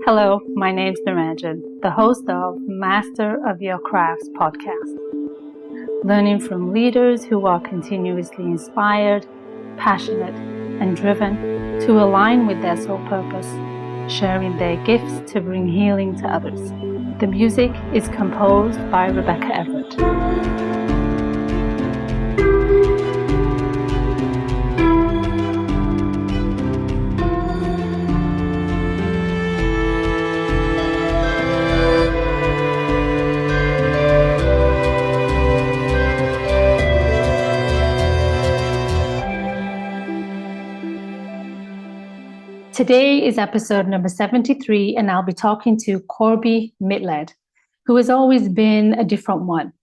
Hello, my name's Niranjan, the host of Master of Your Crafts podcast. Learning from leaders who are continuously inspired, passionate, and driven to align with their soul purpose, sharing their gifts to bring healing to others. The music is composed by Rebecca Everett. Today is episode number 73, and I'll be talking to Corbie Mitleid, who has always been a different one,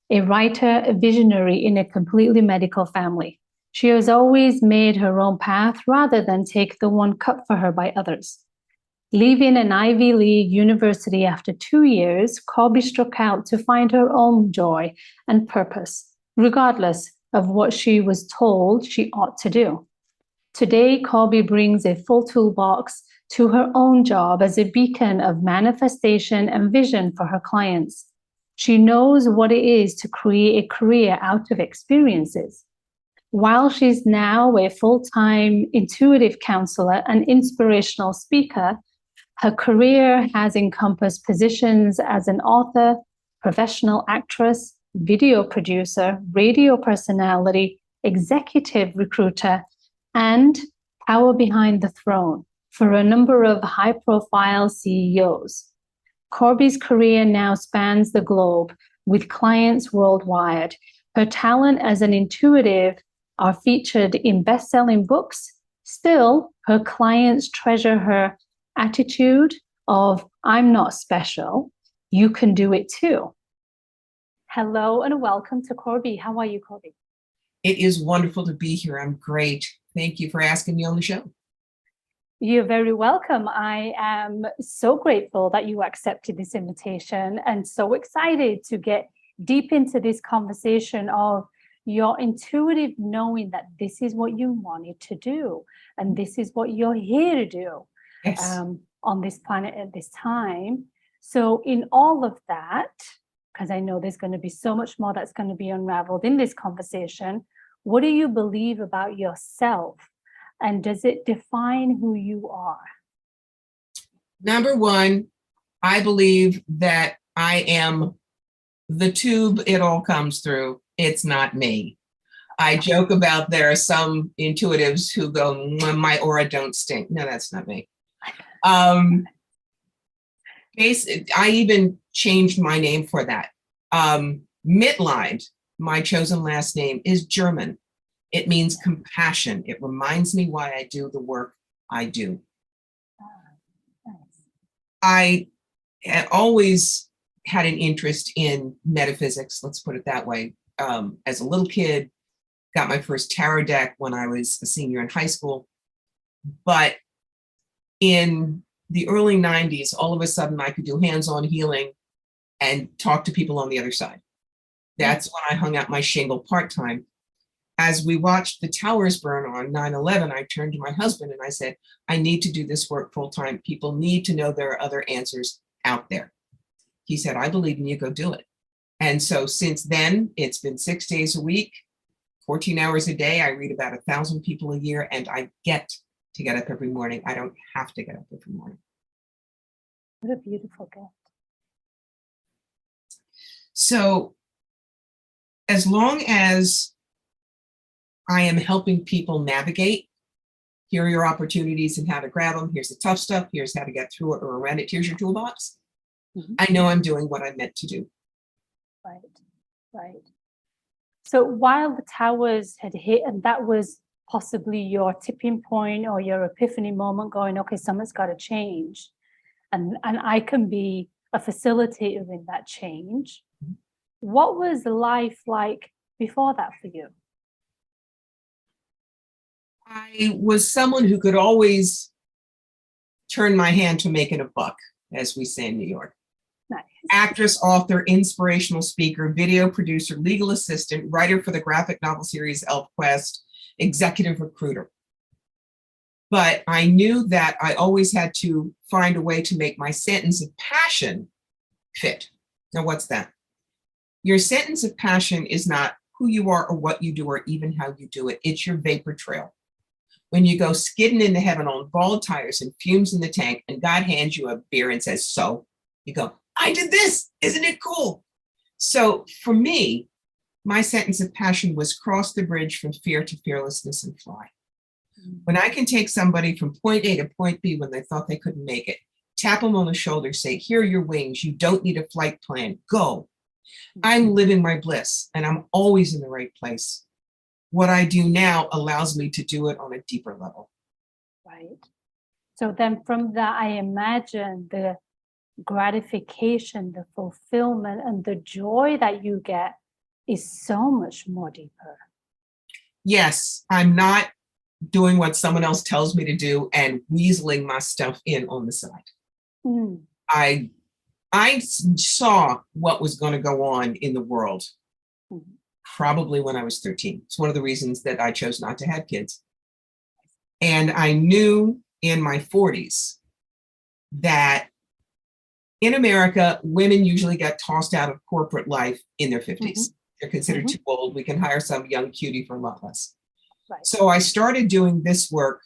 a writer, a visionary in a completely medical family. She has always made her own path rather than take the one cut for her by others. Leaving an Ivy League university after 2 years, Corbie struck out to find her own joy and purpose, regardless of what she was told she ought to do. Today, Corbie brings a full toolbox to her own job as a beacon of manifestation and vision for her clients. She knows what it is to create a career out of experiences. While she's now a full-time intuitive counselor and inspirational speaker, her career has encompassed positions as an author, professional actress, video producer, radio personality, executive recruiter, and power behind the throne for a number of high-profile CEOs. Corbie's career now spans the globe with clients worldwide. Her talent as an intuitive are featured in best-selling books. Still, her clients treasure her attitude of, "I'm not special, you can do it too." Hello and welcome to Corbie. How are you, Corbie? It is wonderful to be here. I'm great. Thank you for asking me on the show. You're very welcome. I am so grateful that you accepted this invitation and so excited to get deep into this conversation of your intuitive knowing that this is what you wanted to do and this is what you're here to do. Yes. On this planet at this time. So in all of that, because I know there's going to be so much more that's going to be unraveled in this conversation, what do you believe about yourself? And does it define who you are? Number one, I believe that I am the tube it all comes through. It's not me. I joke about there are some intuitives who go, "My aura don't stink." No, that's not me. I even changed my name for that. Mitleid, my chosen last name, is German. It means compassion. It reminds me why I do the work I do. I had always had an interest in metaphysics, let's put it that way. As a little kid, got my first tarot deck when I was a senior in high school. But in the early 90s, all of a sudden I could do hands-on healing and talk to people on the other side. That's when I hung out my shingle part-time. As we watched the towers burn on 9/11, I turned to my husband and I said, "I need to do this work full-time. People need to know there are other answers out there." He said, "I believe in you, go do it." And so since then, it's been 6 days a week, 14 hours a day. I read about 1,000 people a year, and I get to get up every morning. I don't have to get up every morning. What a beautiful gift. So as long as I am helping people navigate, here are your opportunities and how to grab them. Here's the tough stuff. Here's how to get through it or around it. Here's your toolbox. Mm-hmm. I know I'm doing what I'm meant to do. Right, right. So while the towers had hit, and that was possibly your tipping point or your epiphany moment going, okay, something's got to change. And I can be a facilitator in that change. Mm-hmm. What was life like before that for you? I was someone who could always turn my hand to making a buck, as we say in New York. Nice. Actress, author, inspirational speaker, video producer, legal assistant, writer for the graphic novel series ElfQuest, executive recruiter. But I knew that I always had to find a way to make my sentence of passion fit. Now, what's that? Your sentence of passion is not who you are or what you do or even how you do it. It's your vapor trail. When you go skidding into heaven on bald tires and fumes in the tank, and God hands you a beer and says, so, you go, I did this. Isn't it cool? So for me, my sentence of passion was cross the bridge from fear to fearlessness and fly. When I can take somebody from point A to point B when they thought they couldn't make it, tap them on the shoulder, say, here are your wings. You don't need a flight plan. Go. I'm living my bliss and I'm always in the right place. What I do now allows me to do it on a deeper level. Right. So then from that, I imagine the gratification, the fulfillment, and the joy that you get is so much more deeper. Yes, I'm not doing what someone else tells me to do and weaseling my stuff in on the side. Mm. I saw what was going to go on in the world probably when I was 13. It's one of the reasons that I chose not to have kids. And I knew in my 40s that in America, women usually get tossed out of corporate life in their 50s. They're considered too old. We can hire some young cutie for a lot less. Right. So I started doing this work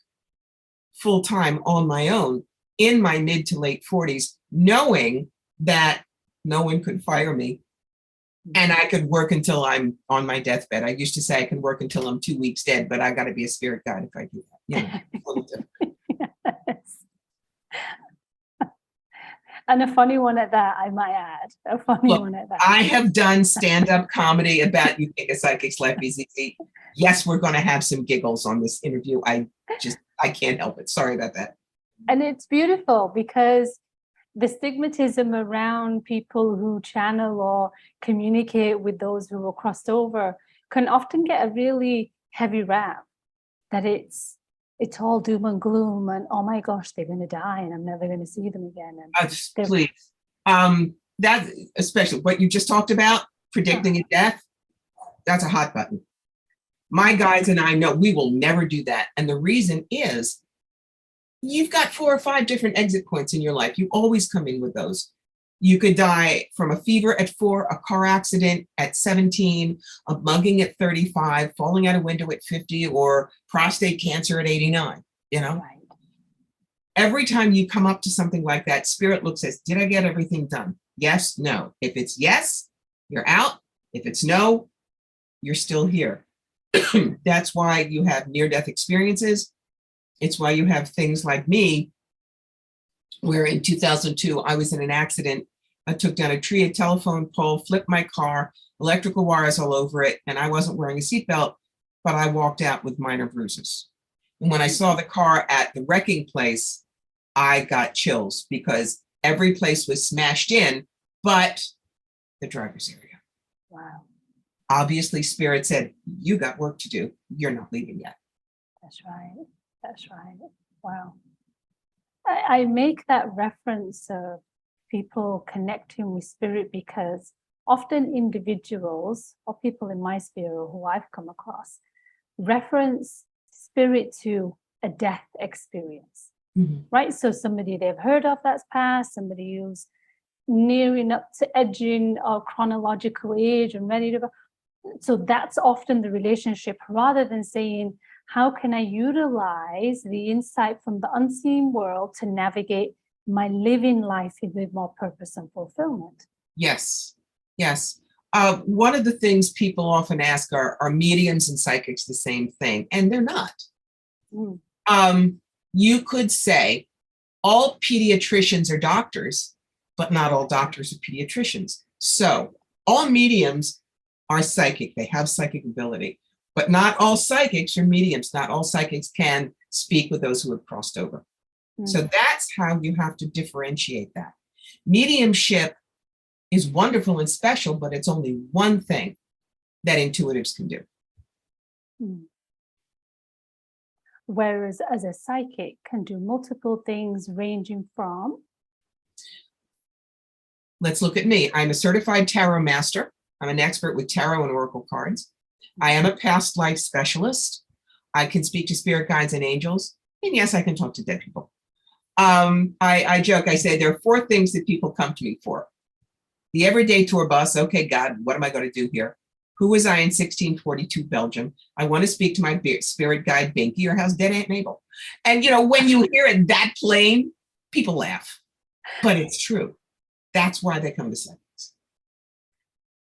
full time on my own in my mid to late 40s, knowing that no one could fire me and I could work until I'm on my deathbed. I used to say I can work until I'm 2 weeks dead, but I got to be a spirit guide if I do that. You know, a little different. Yes. And a funny one at that, I might add. A funny Look, one at that. I have done stand-up comedy about You Think a Psychic's Life is Easy. Yes, we're going to have some giggles on this interview. I can't help it. Sorry about that. And it's beautiful because the stigmatism around people who channel or communicate with those who are crossed over can often get a really heavy rap, that it's all doom and gloom and, oh my gosh, they're going to die and I'm never going to see them again. And please. That, especially what you just talked about, predicting a death, that's a hot button. My guys and I know we will never do that. And the reason is you've got 4 or 5 different exit points in your life. You always come in with those. You could die from a fever at 4, a car accident at 17, a mugging at 35, falling out a window at 50, or prostate cancer at 89, you know? Right. Every time you come up to something like that, spirit looks at, did I get everything done? Yes, no. If it's yes, you're out. If it's no, you're still here. That's why you have near-death experiences. It's why you have things like me, where in 2002, I was in an accident. I took down a tree, a telephone pole, flipped my car, electrical wires all over it, and I wasn't wearing a seatbelt, but I walked out with minor bruises. And when I saw the car at the wrecking place, I got chills because every place was smashed in, but the driver's area. Wow. Obviously, Spirit said, you got work to do. You're not leaving yet. That's right. That's right. Wow. I make that reference of people connecting with spirit because often individuals or people in my sphere or who I've come across reference spirit to a death experience, right? So somebody they've heard of that's passed, somebody who's nearing up to edging or chronological age and ready to go. So that's often the relationship, rather than saying, how can I utilize the insight from the unseen world to navigate my living life with more purpose and fulfillment? Yes, yes. One of the things people often ask are mediums and psychics the same thing? And they're not. You could say all pediatricians are doctors, but not all doctors are pediatricians. So all mediums are psychic. They have psychic ability, but not all psychics are mediums. Not all psychics can speak with those who have crossed over. So that's how you have to differentiate that. Mediumship is wonderful and special, but it's only one thing that intuitives can do. Whereas as a psychic can do multiple things ranging from? Let's look at me. I'm a certified tarot master. I'm an expert with tarot and oracle cards. I am a past life specialist. I can speak to spirit guides and angels. And yes, I can talk to dead people. I joke, I say there are four things that people come to me for. The everyday tour bus. Okay, God, what am I going to do here? Who was I in 1642 Belgium? I want to speak to my spirit guide, Binky, or how's dead Aunt Mabel? And, when you hear it that plain, people laugh. But it's true. That's why they come to psychics.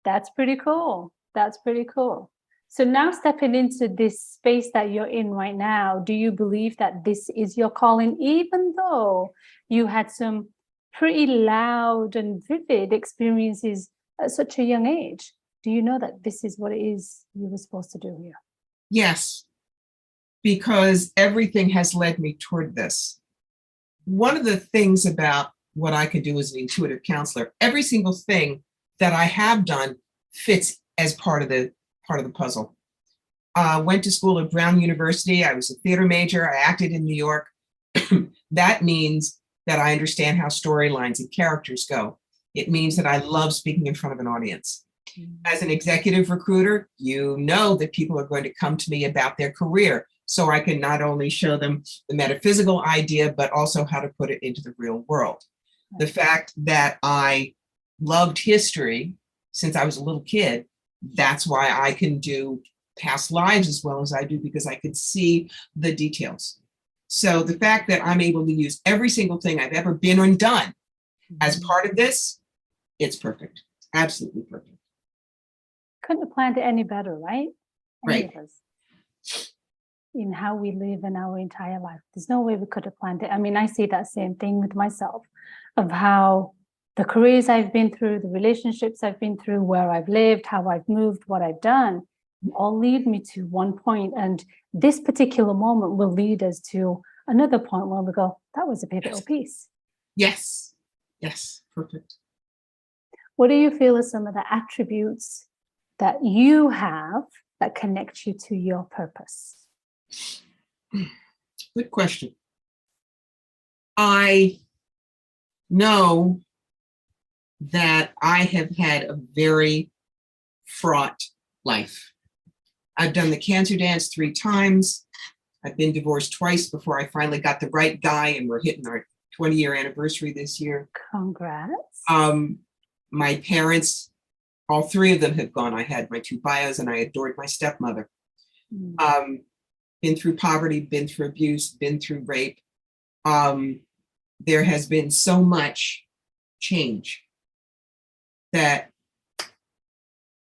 That's pretty cool. That's pretty cool. So now stepping into this space that you're in right now, do you believe that this is your calling, even though you had some pretty loud and vivid experiences at such a young age? Do you know that this is what it is you were supposed to do here? Yes, because everything has led me toward this. One of the things about what I can do as an intuitive counselor, every single thing that I have done fits as part of the puzzle. Went to school at Brown University. I was a theater major. I acted in New York. That means that I understand how storylines and characters go. It means that I love speaking in front of an audience. As an executive recruiter, you know that people are going to come to me about their career. So I can not only show them the metaphysical idea, but also how to put it into the real world. The fact that I loved history since I was a little kid, that's why I can do past lives as well as I do, because I could see the details. So the fact that I'm able to use every single thing I've ever been and done as part of this, it's perfect. Absolutely perfect. Couldn't have planned it any better, right? Right. In how we live in our entire life. There's no way we could have planned it. I mean, I see that same thing with myself, of how the careers I've been through, the relationships I've been through, where I've lived, how I've moved, what I've done, all lead me to one point. And this particular moment will lead us to another point where we go, that was a pivotal piece. Yes. Yes. Perfect. What do you feel are some of the attributes that you have that connect you to your purpose? Good question. I know that I have had a very fraught life. I've done the cancer dance 3 times. I've been divorced twice before I finally got the right guy, and we're hitting our 20-year anniversary this year. Congrats. My parents, all 3 of them have gone. I had my 2 bios, and I adored my stepmother. Been through poverty, been through abuse, been through rape. There has been so much change that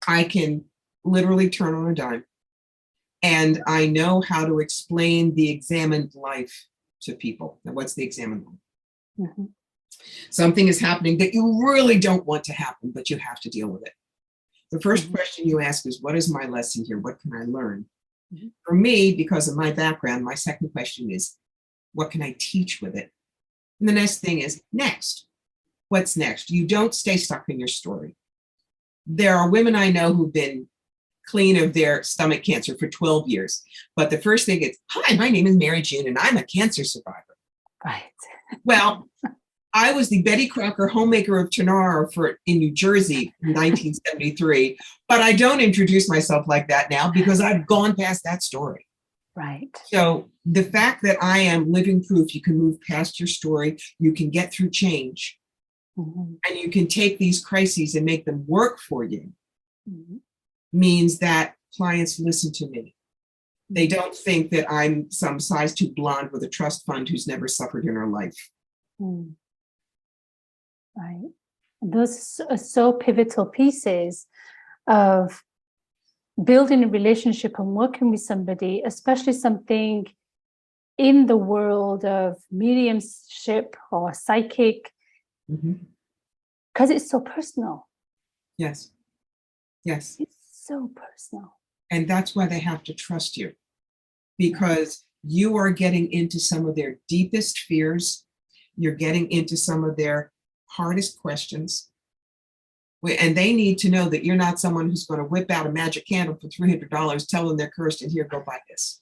I can literally turn on a dime. And I know how to explain the examined life to people. Now, what's the examined life? Something is happening that you really don't want to happen, but you have to deal with it. The first question you ask is, what is my lesson here? What can I learn? For me, because of my background, my second question is, what can I teach with it? And the next thing is, next. What's next? You don't stay stuck in your story. There are women I know who've been clean of their stomach cancer for 12 years. But the first thing is, hi, my name is Mary June, and I'm a cancer survivor. Right. Well, I was the Betty Crocker homemaker of Ternara in New Jersey in 1973, but I don't introduce myself like that now because I've gone past that story. Right. So the fact that I am living proof you can move past your story, you can get through change, and you can take these crises and make them work for you, means that clients listen to me. They don't think that I'm some size 2 blonde with a trust fund who's never suffered in her life. Right. Those are so pivotal pieces of building a relationship and working with somebody, especially something in the world of mediumship or psychic, because it's so personal. Yes. Yes. It's so personal. And that's why they have to trust you, because you are getting into some of their deepest fears. You're getting into some of their hardest questions. And they need to know that you're not someone who's going to whip out a magic candle for $300, tell them they're cursed, and here, go buy this.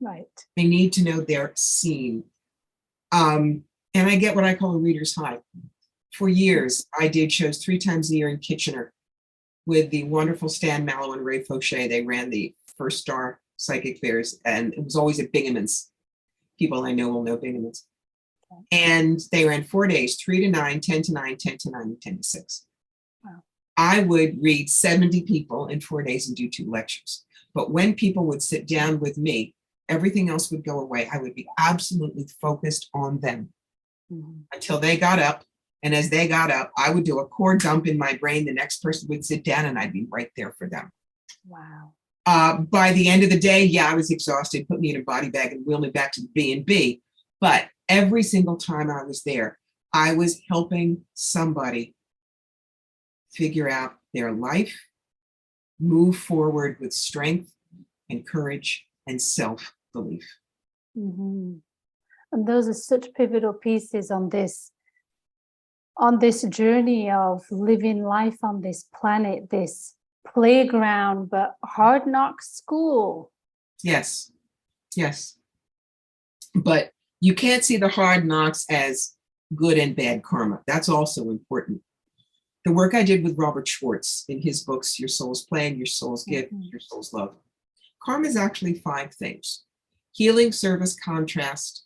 Right. They need to know they're seen. And I get what I call a reader's high. For years, I did shows 3 times a year in Kitchener with the wonderful Stan Mallow and Ray Fauché. They ran the First Star Psychic Fairs, and it was always at Bingham's. people I know will know Bingaman's. And they ran 4 days, 3 to 9, 10 to 9, 10 to 9, and 10 to 6. Wow. I would read 70 people in 4 days and do 2 lectures. But when people would sit down with me, everything else would go away. I would be absolutely focused on them until they got up. And as they got up, I would do a core dump in my brain. The next person would sit down and I'd be right there for them. Wow. By the end of the day, yeah, I was exhausted, put me in a body bag and wheeled me back to the B&B. But every single time I was there, I was helping somebody figure out their life, move forward with strength and courage and self-belief. And those are such pivotal pieces on this journey of living life on this planet, this playground, but hard knock school. Yes, yes. But you can't see the hard knocks as good and bad karma. That's also important. The work I did with Robert Schwartz in his books, Your Soul's Plan, Your Soul's Gift, Your Soul's Love. Karma is actually 5 things: healing, service, contrast,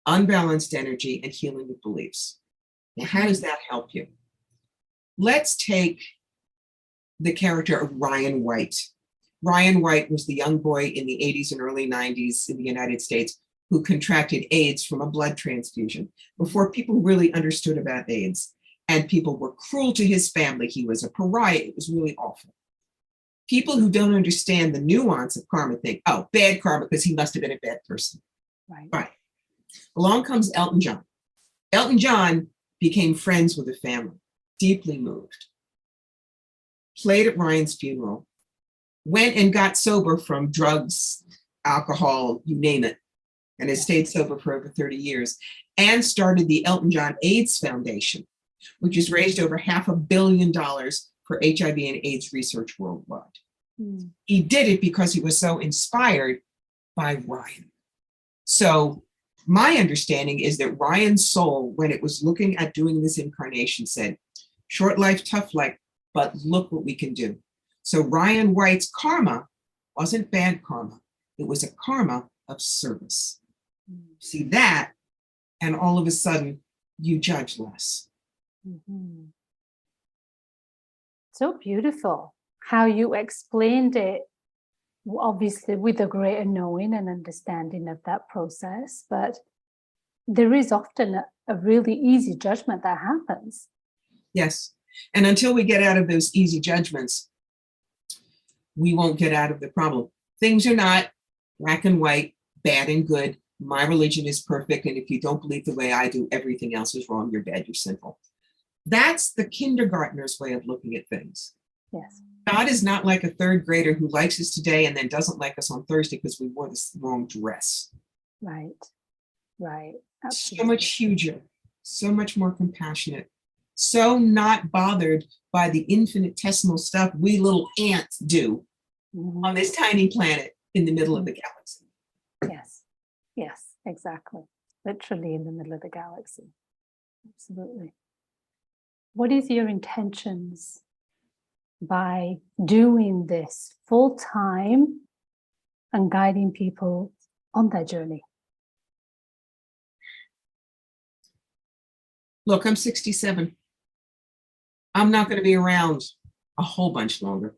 unbalanced energy, and healing of beliefs. Now, how does that help you? Let's take the character of Ryan White. Ryan White was the young boy in the 80s and early 90s in the United States who contracted AIDS from a blood transfusion before people really understood about AIDS. And people were cruel to his family. He was a pariah. It was really awful. People who don't understand the nuance of karma think, oh, bad karma because he must have been a bad person. Right. Along comes Elton John. Elton John became friends with the family, deeply moved, played at Ryan's funeral, went and got sober from drugs, alcohol, you name it, and has stayed sober for over 30 years, and started the Elton John AIDS Foundation, which has raised over $500 million for HIV and AIDS research worldwide. He did it because he was so inspired by Ryan. So my understanding is that Ryan's soul, when it was looking at doing this incarnation, said, short life, tough life, but look what we can do. So Ryan White's karma wasn't bad karma. It was a karma of service. See that, and all of a sudden you judge less. So beautiful how you explained it, obviously with a greater knowing and understanding of that process, but there is often a really easy judgment that happens. Yes, and until we get out of those easy judgments, we won't get out of the problem. Things are not black and white, bad and good. My religion is perfect, and if you don't believe the way I do, everything else is wrong, you're bad, you're sinful. That's the kindergartner's way of looking at things. Yes. God is not like a third grader who likes us today and then doesn't like us on Thursday because we wore the wrong dress. Right. Absolutely. So much huger, so much more compassionate, so not bothered by the infinitesimal stuff we little ants do on this tiny planet in the middle of the galaxy. Yes, exactly. Literally in the middle of the galaxy. Absolutely. What is your intentions by doing this full time and guiding people on their journey? Look, I'm 67. I'm not going to be around a whole bunch longer.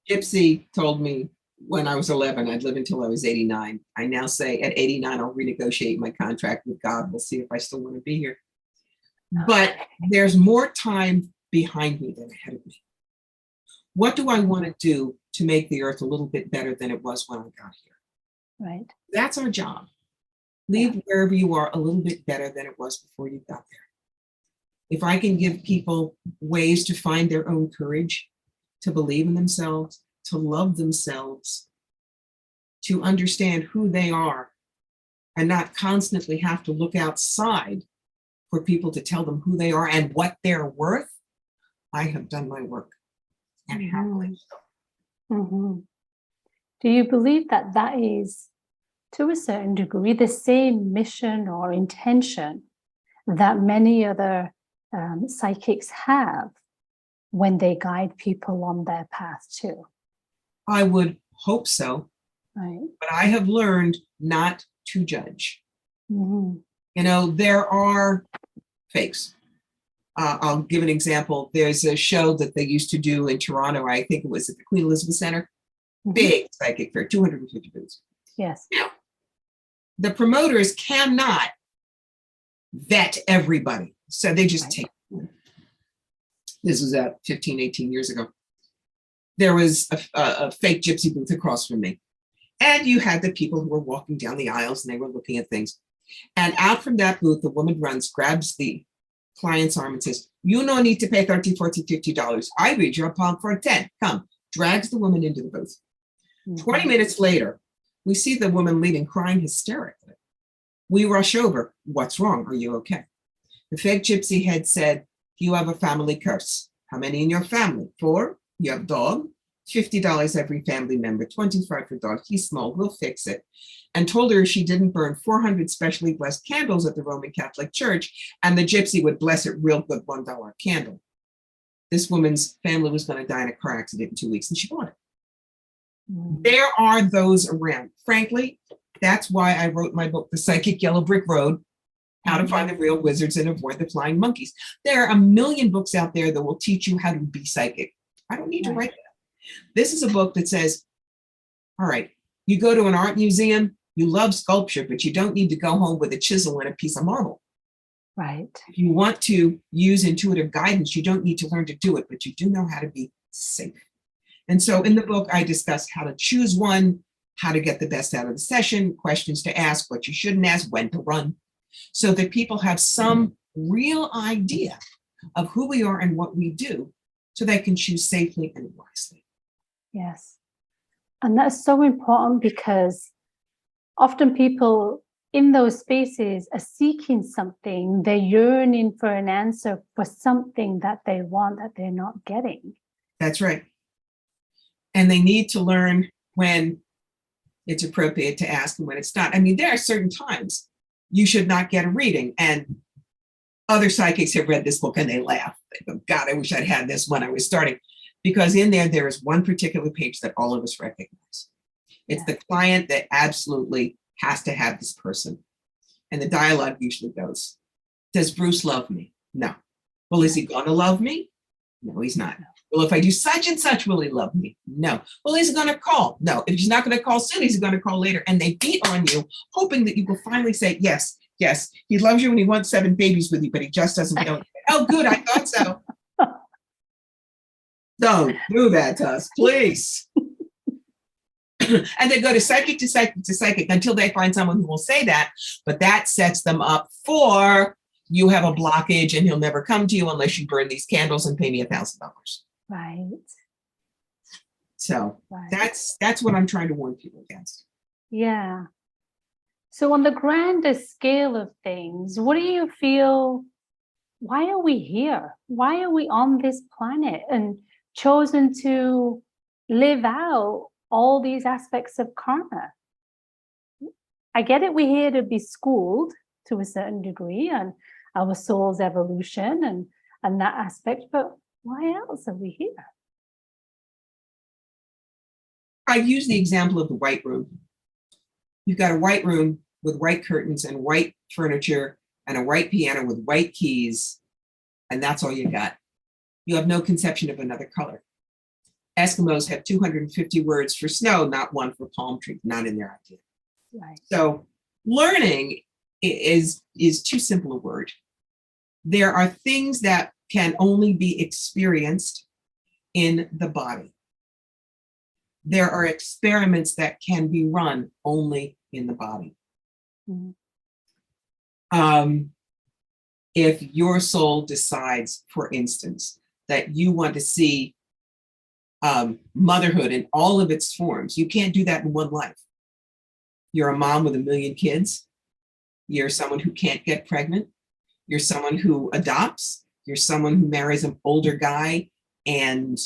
Gypsy told me when I was 11, I'd live until I was 89. I now say at 89, I'll renegotiate my contract with God. We'll see if I still want to be here. But there's more time behind me than ahead of me. What do I want to do to make the earth a little bit better than it was when I got here? Right. That's our job. Leave wherever you are a little bit better than it was before you got there. If I can give people ways to find their own courage, to believe in themselves, to love themselves, to understand who they are, and not constantly have to look outside for people to tell them who they are and what they're worth, I have done my work. And happily so. Do you believe that that is, to a certain degree, the same mission or intention that many other psychics have when they guide people on their path too? I would hope so. Right. But I have learned not to judge. Mhm. You know, there are fakes. I'll give an example. There's a show that they used to do in Toronto. I think it was at the Queen Elizabeth Center. Mhm. Big psychic fair, 250 booths. Yes. Now, the promoters cannot vet everybody. So they just take. This was 15, 18 years ago. There was a fake gypsy booth across from me. And you had the people who were walking down the aisles and they were looking at things. And out from that booth, the woman runs, grabs the client's arm and says, "You no need to pay $30, $40, $50. I read your palm for 10. Come." Drags the woman into the booth. 20 minutes later, we see the woman leaving crying hysterically. We rush over. "What's wrong? Are you okay?" The fake gypsy had said, "You have a family curse. How many in your family? 4? You have a dog? $50 every family member, 25 for dog. He's small, we'll fix it." And told her she didn't burn 400 specially blessed candles at the Roman Catholic Church, and the gypsy would bless it real good, $1 candle. This woman's family was going to die in a car accident in 2 weeks, and she bought it. There are those around. Frankly, that's why I wrote my book, The Psychic Yellow Brick Road, How to Find the Real Wizards and Avoid the Flying Monkeys. There are a million books out there that will teach you how to be psychic. I don't need to write that. This is a book that says, all right, you go to an art museum, you love sculpture, but you don't need to go home with a chisel and a piece of marble. Right. If you want to use intuitive guidance, you don't need to learn to do it, but you do know how to be safe. And so in the book, I discuss how to choose one, how to get the best out of the session, questions to ask, what you shouldn't ask, when to run, so that people have some real idea of who we are and what we do, so they can choose safely and wisely. Yes. And that's so important, because often people in those spaces are seeking something, they're yearning for an answer for something that they want that they're not getting. That's right. And they need to learn when it's appropriate to ask and when it's not. I mean, there are certain times you should not get a reading. And other psychics have read this book and they laugh. They go, "God, I wish I'd had this when I was starting." Because in there is one particular page that all of us recognize. It's the client that absolutely has to have this person. And the dialogue usually goes, "Does Bruce love me? No." "Well, is he going to love me? No, he's not." "Well, if I do such and such, will he love me? No." "Well, is he going to call? No." "If he's not going to call soon, he's going to call later." And they beat on you, hoping that you will finally say, "Yes, yes, he loves you and he wants 7 babies with you, but he just doesn't know it." "Oh, good, I thought so." Don't do that to us, please. And they go to psychic to psychic to psychic until they find someone who will say that, but that sets them up for, you have a blockage and he'll never come to you unless you burn these candles and pay me $1,000. Right. So that's what I'm trying to warn people against. Yeah. So on the grander scale of things, what do you feel, why are we here? Why are we on this planet and chosen to live out all these aspects of karma? I get it, we're here to be schooled to a certain degree and our soul's evolution and that aspect, but why else are we here? I use the example of the white room. You've got a white room with white curtains and white furniture and a white piano with white keys, and that's all you got. You have no conception of another color. Eskimos have 250 words for snow, not one for palm tree, not in their idea. Right. So learning is too simple a word. There are things that can only be experienced in the body. There are experiments that can be run only in the body. Mm-hmm. If your soul decides, for instance, that you want to see motherhood in all of its forms, you can't do that in one life. You're a mom with 1 million kids. You're someone who can't get pregnant. You're someone who adopts. You're someone who marries an older guy and,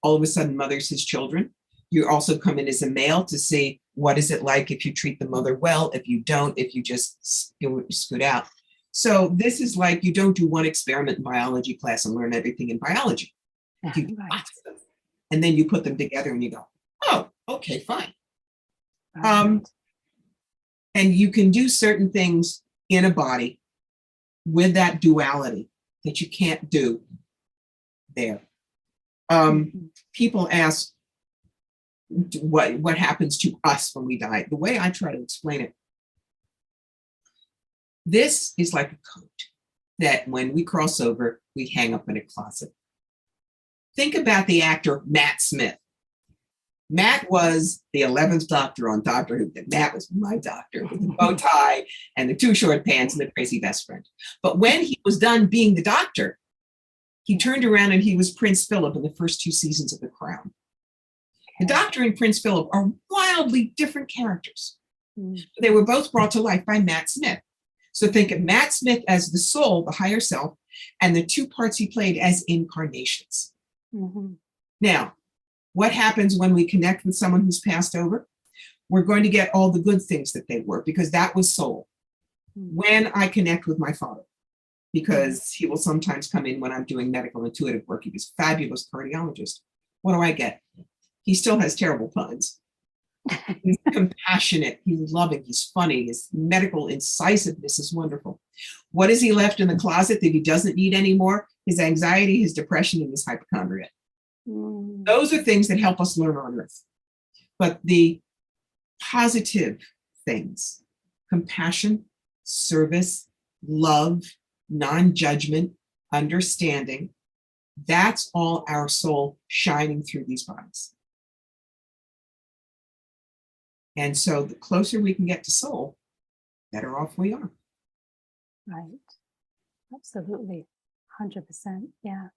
all of a sudden mothers his children. You also come in as a male to see what is it like if you treat the mother well, if you don't, if you just scoot out. So this is like, you don't do one experiment in biology class and learn everything in biology. You do lots of them, and then you put them together and you go, oh, okay, fine. And you can do certain things in a body with that duality that you can't do there. People ask what happens to us when we die. The way I try to explain it, this is like a coat that when we cross over, we hang up in a closet. Think about the actor Matt Smith. Matt was the 11th Doctor on Doctor Who. Matt was my doctor with the bow tie and the two short pants and the crazy best friend. But when he was done being the Doctor, he turned around and he was Prince Philip in the first 2 seasons of The Crown. The Doctor and Prince Philip are wildly different characters. They were both brought to life by Matt Smith. So think of Matt Smith as the soul, the higher self, and the 2 parts he played as incarnations. Now, what happens when we connect with someone who's passed over? We're going to get all the good things that they were, because that was soul. When I connect with my father, because he will sometimes come in when I'm doing medical intuitive work. He was a fabulous cardiologist. What do I get? He still has terrible puns. He's compassionate, he's loving, he's funny, his medical incisiveness is wonderful. What is he left in the closet that he doesn't need anymore? His anxiety, his depression, and his hypochondria. Those are things that help us learn on earth. But the positive things, compassion, service, love, non-judgment, understanding, that's all our soul shining through these bodies. And so the closer we can get to soul, better off we are. Right. Absolutely. 100%. Yeah.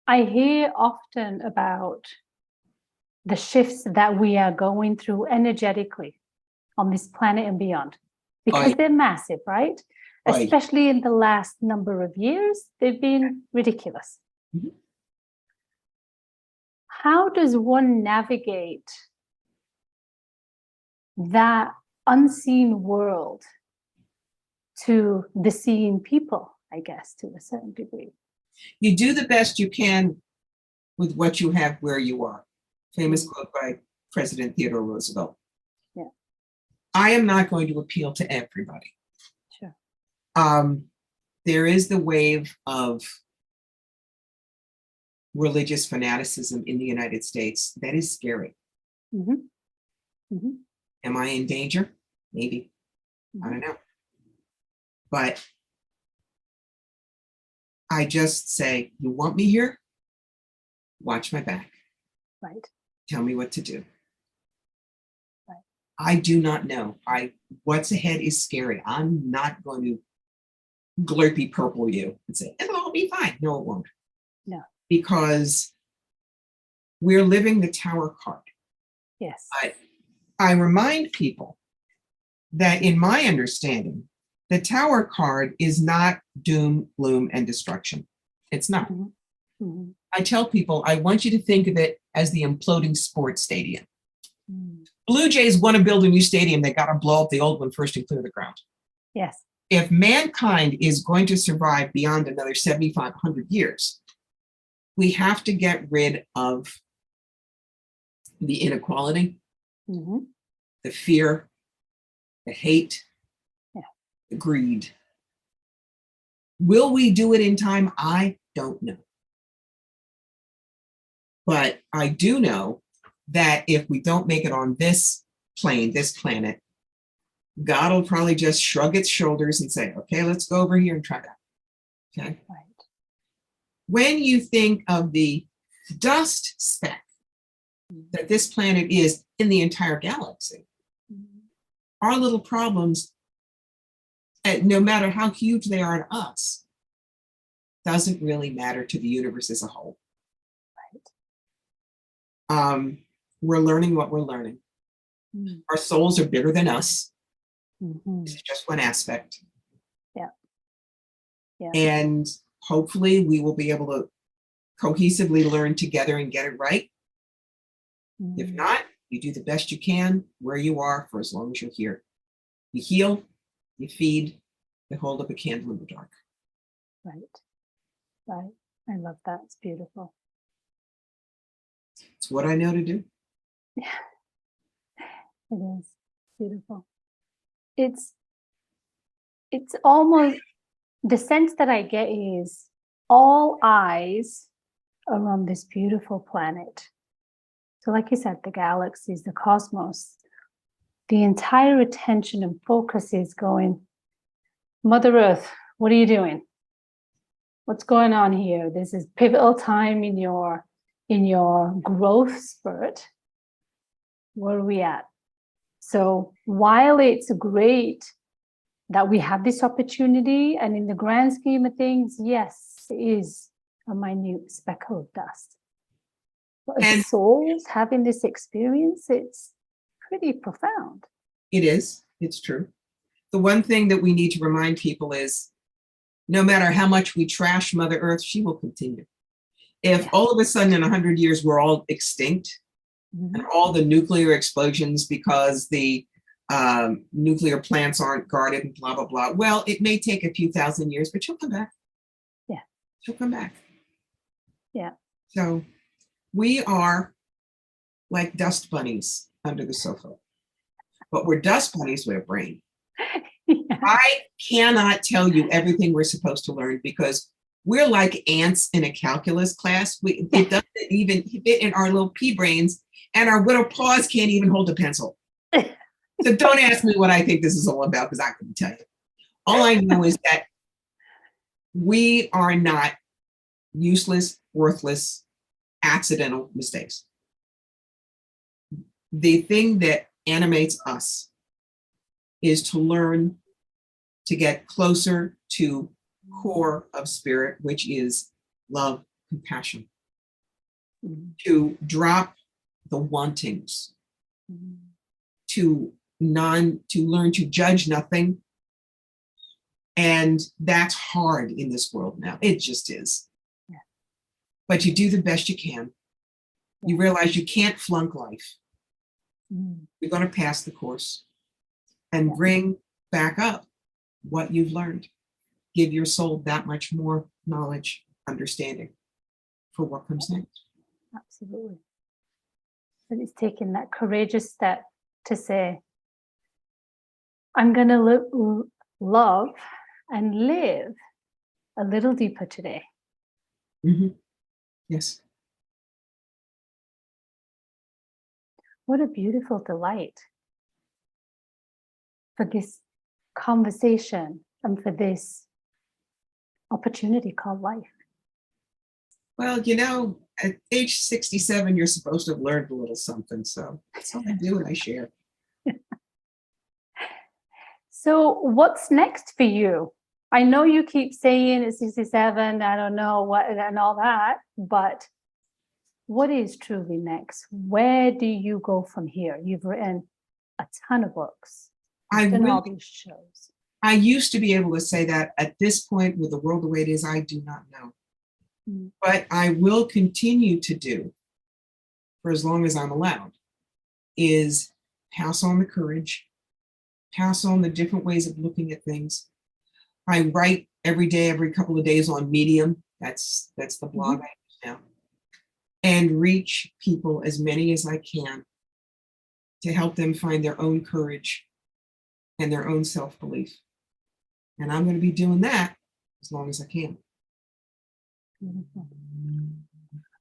I hear often about the shifts that we are going through energetically on this planet and beyond, because they're massive, right? Especially in the last number of years, they've been ridiculous. How does one navigate that unseen world to the seeing people, I guess, to a certain degree? You do the best you can with what you have where you are. Famous quote by President Theodore Roosevelt. Yeah. I am not going to appeal to everybody. Sure. There is the wave of religious fanaticism in the United States that is scary. Am I in danger? Maybe. I don't know. But I just say, you want me here? Watch my back. Right. Tell me what to do. Right. I do not know. What's ahead is scary. I'm not going to glurpy purple you and say, it'll all be fine. No, it won't. No. Because we're living the Tower card. Yes. I remind people that in my understanding, the Tower card is not doom, gloom, and destruction. It's not. I tell people, I want you to think of it as the imploding sports stadium. Blue Jays want to build a new stadium. They got to blow up the old one first and clear the ground. Yes. If mankind is going to survive beyond another 7,500 years, we have to get rid of the inequality, the fear, the hate, the greed. Will we do it in time? I don't know. But I do know that if we don't make it on this plane, this planet, God will probably just shrug its shoulders and say, okay, let's go over here and try that. Okay. Right. When you think of the dust speck that this planet is in the entire galaxy, our little problems, no matter how huge they are to us, doesn't really matter to the universe as a whole. Right. We're learning what we're learning. Our souls are bigger than us. This is just one aspect. Yeah. Yeah. And hopefully we will be able to cohesively learn together and get it right. If not, you do the best you can where you are for as long as you're here. You heal, you feed, you hold up a candle in the dark. Right. Right. I love that. It's beautiful. It's what I know to do. Yeah. It is beautiful. It's almost, the sense that I get is all eyes are on this beautiful planet. So like you said, the galaxies, the cosmos, the entire attention and focus is going, Mother Earth, what are you doing? What's going on here? This is pivotal time in your growth spurt. Where are we at? So while it's great that we have this opportunity, and in the grand scheme of things, yes, it is a minute speckle of dust. But as souls having this experience, it's pretty profound. It is. It's true. The one thing that we need to remind people is no matter how much we trash Mother Earth, she will continue. If all of a sudden in 100 years we're all extinct, and all the nuclear explosions because the nuclear plants aren't guarded and blah, blah, blah. Well, it may take a few thousand years, but she'll come back. Yeah. She'll come back. Yeah. So we are like dust bunnies under the sofa, but we're dust bunnies with a brain. Yeah. I cannot tell you everything we're supposed to learn because we're like ants in a calculus class. It doesn't even fit in our little pea brains, and our little paws can't even hold a pencil. So don't ask me what I think this is all about because I couldn't tell you. All I know is that we are not useless, worthless, accidental mistakes. The thing that animates us is to learn to get closer to core of spirit, which is love, compassion, to drop the wantings, to learn to judge nothing. And that's hard in this world now. It just is. Yeah. But you do the best you can. Yeah. You realize you can't flunk life. You're going to pass the course and bring back up what you've learned. Give your soul that much more knowledge, understanding for what comes next. Absolutely. But it's taking that courageous step to say, I'm going to love and live a little deeper today. Mm-hmm. Yes. What a beautiful delight for this conversation and for this opportunity called life. Well, you know, at age 67, you're supposed to have learned a little something. So that's all I do and I share. So what's next for you? I know you keep saying it's 67, I don't know what and all that, but what is truly next? Where do you go from here? You've written a ton of books. You've done all these shows. I used to be able to say that. At this point, with the world the way it is, I do not know. But I will continue to do, for as long as I'm allowed, is pass on the courage, pass on the different ways of looking at things. I write every day, every couple of days on Medium. That's the blog I use now. And reach people, as many as I can, to help them find their own courage and their own self-belief. And I'm going to be doing that as long as I can.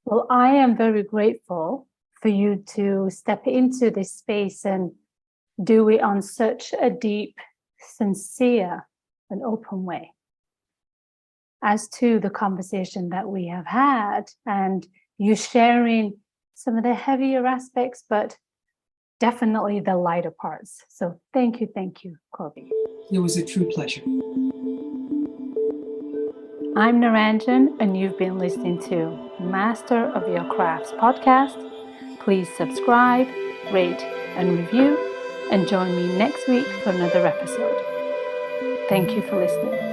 Well, I am very grateful for you to step into this space and do it on such a deep, sincere, and open way. As to the conversation that we have had, and you sharing some of the heavier aspects, but definitely the lighter parts. So thank you, Corbie. It was a true pleasure. I'm Naranjan, and you've been listening to Master of Your Crafts podcast. Please subscribe, rate, and review, and join me next week for another episode. Thank you for listening.